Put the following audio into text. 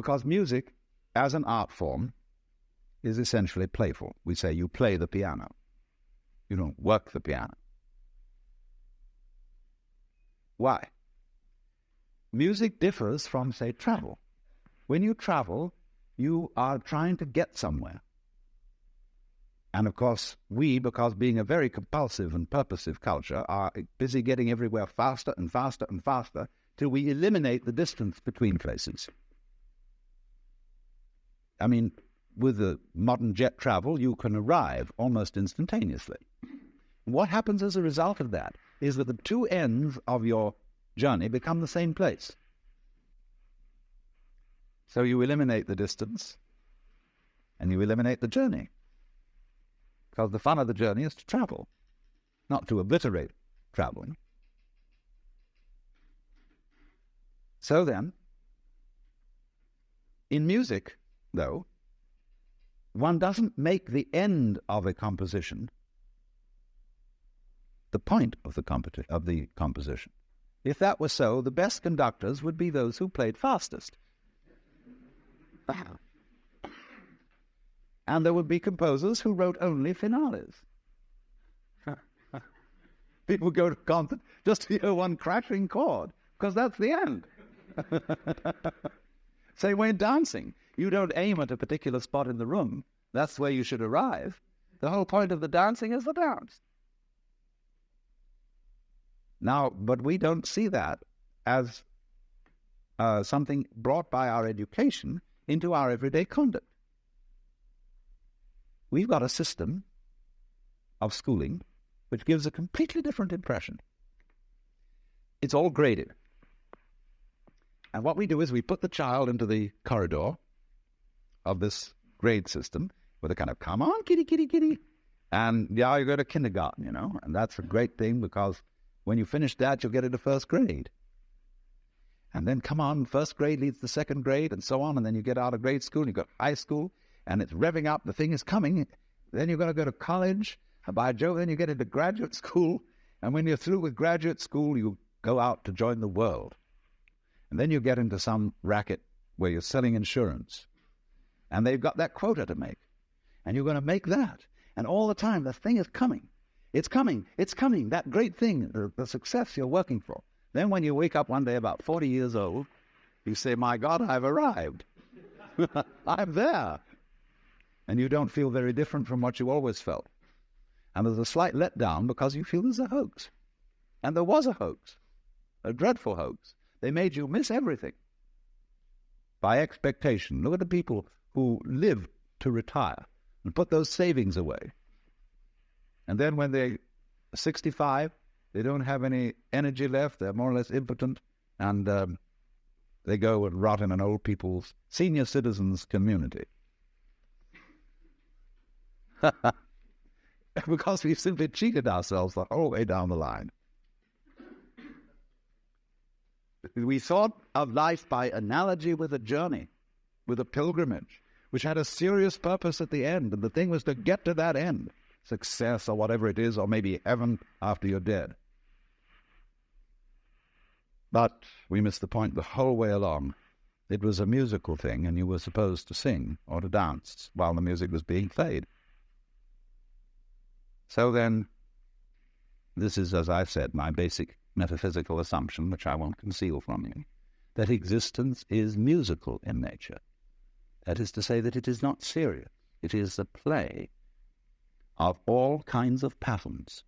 Because music, as an art form, is essentially playful. We say you play the piano. You don't work the piano. Why? Music differs from, say, travel. When you travel, you are trying to get somewhere. And of course, we, because being a very compulsive and purposive culture, are busy getting everywhere faster and faster and faster till we eliminate the distance between places. I mean, with the modern jet travel, you can arrive almost instantaneously. What happens as a result of that is that the two ends of your journey become the same place. So you eliminate the distance and you eliminate the journey. Because the fun of the journey is to travel, not to obliterate traveling. So then, in music, though, one doesn't make the end of a composition the point of the composition. If that were so, the best conductors would be those who played fastest. And there would be composers who wrote only finales. People go to concert just to hear one crashing chord, because that's the end. Same way in dancing. You don't aim at a particular spot in the room. That's where you should arrive. The whole point of the dancing is the dance. Now, but we don't see that as something brought by our education into our everyday conduct. We've got a system of schooling which gives a completely different impression. It's all graded. And what we do is we put the child into the corridor of this grade system with a kind of, come on, kitty, kitty, kitty. And yeah, you go to kindergarten, you know, and that's a great thing because when you finish that, you'll get into first grade. And then, come on, first grade leads to second grade and so on. And then you get out of grade school and you go to high school and it's revving up. The thing is coming. Then you're going to go to college. And by Jove, then you get into graduate school. And when you're through with graduate school, you go out to join the world. And then you get into some racket where you're selling insurance. And they've got that quota to make. And you're going to make that. And all the time, the thing is coming. It's coming. It's coming. That great thing, the success you're working for. Then when you wake up one day about 40 years old, you say, my God, I've arrived. I'm there. And you don't feel very different from what you always felt. And there's a slight letdown because you feel there's a hoax. And there was a hoax, a dreadful hoax. They made you miss everything by expectation. Look at the people who live to retire and put those savings away. And then when they're 65, they don't have any energy left. They're more or less impotent. And they go and rot in an old people's senior citizens community. Because we've simply cheated ourselves the whole way down the line. We thought of life by analogy with a journey, with a pilgrimage, which had a serious purpose at the end. And the thing was to get to that end. Success or whatever it is, or maybe heaven after you're dead. But we missed the point the whole way along. It was a musical thing, and you were supposed to sing or to dance while the music was being played. So then, this is, as I said, my basic metaphysical assumption, which I won't conceal from you, that existence is musical in nature. That is to say that it is not serious. It is a play of all kinds of patterns.